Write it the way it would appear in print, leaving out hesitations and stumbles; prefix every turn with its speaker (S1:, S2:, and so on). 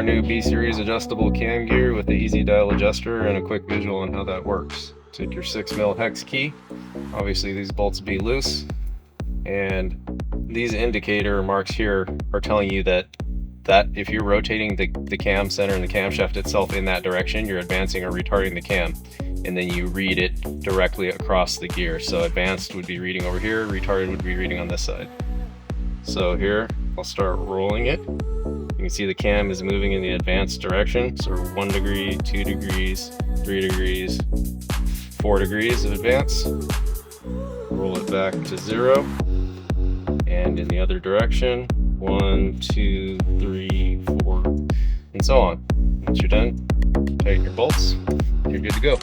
S1: our new B-Series adjustable cam gear with the easy dial adjuster and a quick visual on how that works. Take your 6mm hex key. Obviously these bolts be loose, and these indicator marks here are telling you that if you're rotating the cam center and the camshaft itself in that direction, you're advancing or retarding the cam, and then you read it directly across the gear. So advanced would be reading over here, retarded would be reading on this side. So here, I'll start rolling it. You can see the cam is moving in the advanced direction, so 1 degree, 2 degrees, 3 degrees, 4 degrees of advance. Roll it back to 0, and in the other direction, 1, 2, 3, 4, and so on. Once you're done, tighten your bolts, you're good to go.